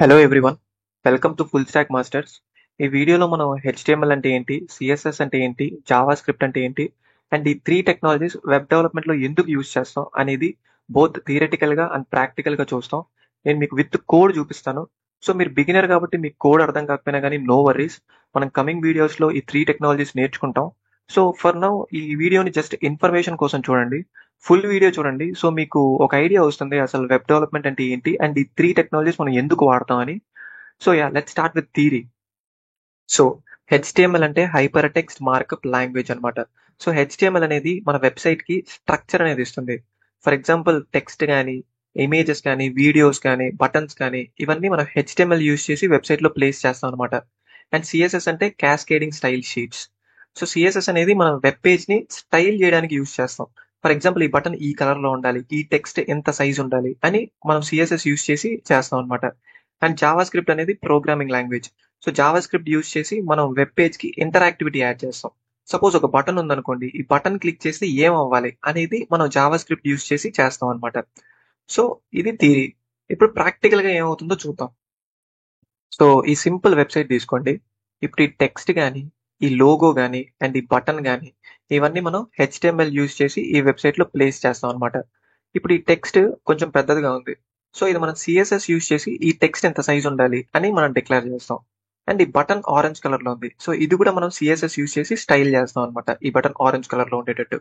Hello everyone, welcome to full stock masters. ఈ వీడియోలో మనం హెచ్టిఎంఎల్ అంటే ఏంటి, సిఎస్ఎస్ అంటే ఏంటి, జావా స్క్రిప్ట్ అంటే ఏంటి, అండ్ ఈ త్రీ టెక్నాలజీస్ వెబ్ డెవలప్మెంట్లో ఎందుకు యూజ్ చేస్తాం అనేది బోత్ థియరటికల్గా అండ్ ప్రాక్టికల్గా చూస్తాం. నేను మీకు విత్ కోడ్ చూపిస్తాను. సో మీరు బిగినర్ కాబట్టి మీకు కోడ్ అర్థం కాకపోయినా కానీ నో వర్రీస్, మనం కమింగ్ వీడియోస్లో ఈ త్రీ టెక్నాలజీస్ నేర్చుకుంటాం. సో ఫర్ నౌ ఈ వీడియోని జస్ట్ ఇన్ఫర్మేషన్ కోసం చూడండి, ఫుల్ వీడియో చూడండి. సో మీకు ఒక ఐడియా వస్తుంది అసలు వెబ్ డెవలప్మెంట్ అంటే ఏంటి అండ్ ఈ త్రీ టెక్నాలజీస్ మనం ఎందుకు వాడతాం అని. So let's start with theory. So HTML అంటే హైపర్ టెక్స్ట్ మార్కప్ లాంగ్వేజ్ అనమాట. సో హెచ్టిఎంఎల్ అనేది మన వెబ్సైట్ కి స్ట్రక్చర్ అనేది ఇస్తుంది. ఫర్ ఎగ్జాంపుల్ టెక్స్ట్ కానీ, ఇమేజెస్ కానీ, వీడియోస్ కానీ, బటన్స్ కానీ, ఇవన్నీ మనం హెచ్టిఎంఎల్ యూజ్ చేసి వెబ్సైట్ లో ప్లేస్ చేస్తాం అనమాట. అండ్ సిఎస్ఎస్ అంటే cascading style sheets. So CSS అనేది మనం వెబ్ పేజ్ ని స్టైల్ చేయడానికి యూజ్ చేస్తాం. ఫర్ ఎగ్జాంపుల్ ఈ బటన్ ఈ కలర్ లో ఉండాలి, ఈ టెక్స్ట్ ఎంత సైజ్ ఉండాలి అని మనం సిఎస్ఎస్ యూజ్ చేసి చేస్తాం అనమాట. అండ్ జావా స్క్రిప్ట్ అనేది programming language. So Java script use చేసి మనం వెబ్ పేజ్ కి ఇంటరాక్టివిటీ యాడ్ చేస్తాం. సపోజ్ ఒక బటన్ ఉందనుకోండి, ఈ బటన్ క్లిక్ చేస్తే ఏం అవ్వాలి అనేది మనం జావా స్క్రిప్ట్ యూజ్ చేసి చేస్తాం అనమాట. సో ఇది థియరీ. ఇప్పుడు ప్రాక్టికల్ గా ఏమవుతుందో చూద్దాం. సో ఈ సింపుల్ వెబ్సైట్ తీసుకోండి. ఇప్పుడు ఈ టెక్స్ట్ కానీ, ఈ లోగో కానీ, అండ్ ఈ బటన్ కానీ, ఇవన్నీ మనం హెచ్టిఎంఎల్ యూజ్ చేసి ఈ వెబ్సైట్ లో ప్లేస్ చేస్తాం అనమాట. ఇప్పుడు ఈ టెక్స్ట్ కొంచెం పెద్దదిగా ఉంది. సో ఇది మనం సిఎస్ఎస్ యూజ్ చేసి ఈ టెక్స్ట్ ఎంత సైజ్ ఉండాలి అని మనం డిక్లేర్ చేస్తాం. అండ్ ఈ బటన్ ఆరెంజ్ కలర్ లో ఉంది. సో ఇది కూడా మనం సిఎస్ఎస్ యూజ్ చేసి స్టైల్ చేస్తాం అనమాట, ఈ బటన్ ఆరెంజ్ కలర్ లో ఉండేటట్టు.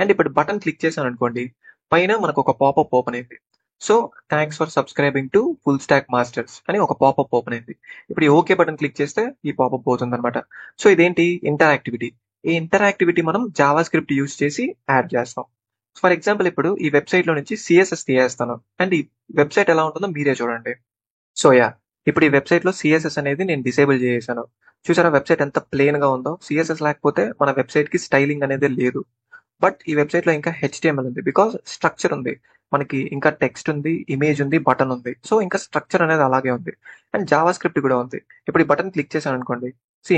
అండ్ ఇప్పుడు బటన్ క్లిక్ చేశాను అనుకోండి, పైన మనకు ఒక పాపప్ ఓపెన్ అయింది. So thanks for subscribing to full stock masters అని ఒక పాపప్ ఓపెన్ అయింది. ఇప్పుడు ఈ ఓకే బటన్ క్లిక్ చేస్తే ఈ పాపప్ పోతుంది అనమాట. సో ఇదేంటి, ఇంటరాక్టివిటీ. ఈ ఇంటరాక్టివిటీ మనం జావా స్క్రిప్ట్ యూజ్ చేసి యాడ్ చేస్తాం. ఫర్ ఎగ్జాంపుల్ ఇప్పుడు ఈ వెబ్సైట్ లో నుంచి సిఎస్ఎస్ తీయేస్తాను అండ్ ఈ వెబ్సైట్ ఎలా ఉంటుందో మీరే చూడండి. సో ఇప్పుడు ఈ వెబ్సైట్ లో సిఎస్ఎస్ అనేది నేను డిసేబుల్ చేసేసాను. చూసారా వెబ్సైట్ ఎంత ప్లేన్ గా ఉందో. సిఎస్ఎస్ లేకపోతే మన వెబ్సైట్ కి స్టైలింగ్ అనేది లేదు. బట్ ఈ వెబ్సైట్ లో ఇంకా హెచ్టిఎంఎల్ ఉంది, బికాస్ స్ట్రక్చర్ ఉంది. మనకి ఇంకా టెక్స్ట్ ఉంది, ఇమేజ్ ఉంది, బటన్ ఉంది. సో ఇంకా స్ట్రక్చర్ అనేది అలాగే ఉంది. అండ్ జావా స్క్రిప్ట్ కూడా ఉంది. ఇప్పుడు ఈ బటన్ క్లిక్ చేశాను అనుకోండి,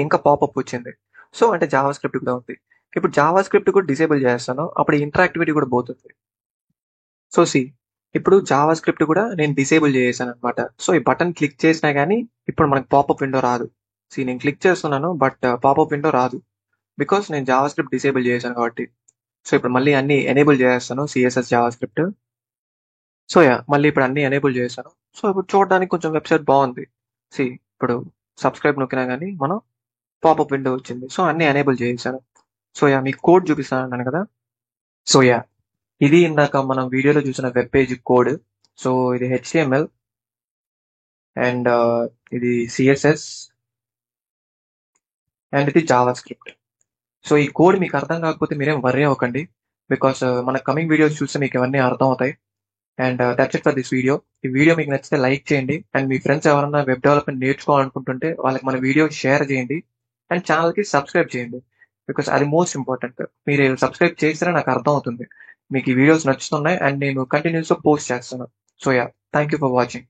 ఇంకా పాపప్ వచ్చింది. సో అంటే జావా స్క్రిప్ట్ కూడా ఉంది. ఇప్పుడు జావా స్క్రిప్ట్ కూడా డిసేబుల్ చేస్తాను, అప్పుడు ఇంటరాక్టివిటీ కూడా పోతుంది. సో ఇప్పుడు జావా స్క్రిప్ట్ కూడా నేను డిసేబుల్ చేసాను అనమాట. సో ఈ బటన్ క్లిక్ చేసినా కానీ ఇప్పుడు మనకి పాపప్ విండో రాదు. నేను క్లిక్ చేస్తున్నాను బట్ పాపప్ విండో రాదు, బికాస్ నేను జావా స్క్రిప్ట్ డిసేబుల్ చేశాను కాబట్టి. సో ఇప్పుడు మళ్ళీ అన్ని ఎనేబుల్ చేస్తాను సిఎస్ఎస్ జావా స్క్రిప్ట్. సో మళ్ళీ ఇప్పుడు అన్ని ఎనేబుల్ చేశాను. సో ఇప్పుడు చూడడానికి కొంచెం వెబ్సైట్ బాగుంది. ఇప్పుడు సబ్స్క్రైబ్ నొక్కినా కానీ మనం పాపప్ విండో వచ్చింది. సో అన్ని ఎనేబుల్ చేశాను. సో మీకు కోడ్ చూపిస్తాను అన్నాను కదా. సో ఇది ఇందాక మనం వీడియోలో చూసిన వెబ్ పేజ్ కోడ్. సో ఇది హెచ్టిఎంఎల్ అండ్ ఇది సిఎస్ఎస్ అండ్ ఇది జావా స్క్రిప్ట్. సో ఈ కోడ్ మీకు అర్థం కాకపోతే మీరేం వర్రీ అవ్వకండి, బికాస్ మన కమింగ్ వీడియోస్ చూస్తే మీకు ఇవన్నీ అర్థం అవుతాయి. And that's it for this video. ఈ వీడియో మీకు నచ్చితే లైక్ చేయండి. అండ్ మీ ఫ్రెండ్స్ ఎవరైనా వెబ్ డెవలప్మెంట్ నేర్చుకోవాలనుకుంటుంటే వాళ్ళకి మన వీడియో షేర్ చేయండి. అండ్ ఛానల్కి సబ్స్క్రైబ్ చేయండి, బికాస్ అది మోస్ట్ ఇంపార్టెంట్. మీరు సబ్స్క్రైబ్ చేస్తే నాకు అర్థం అవుతుంది మీకు ఈ వీడియోస్ నచ్చుతున్నాయి అండ్ నేను కంటిన్యూస్గా పోస్ట్ చేస్తాను. So thank you for watching.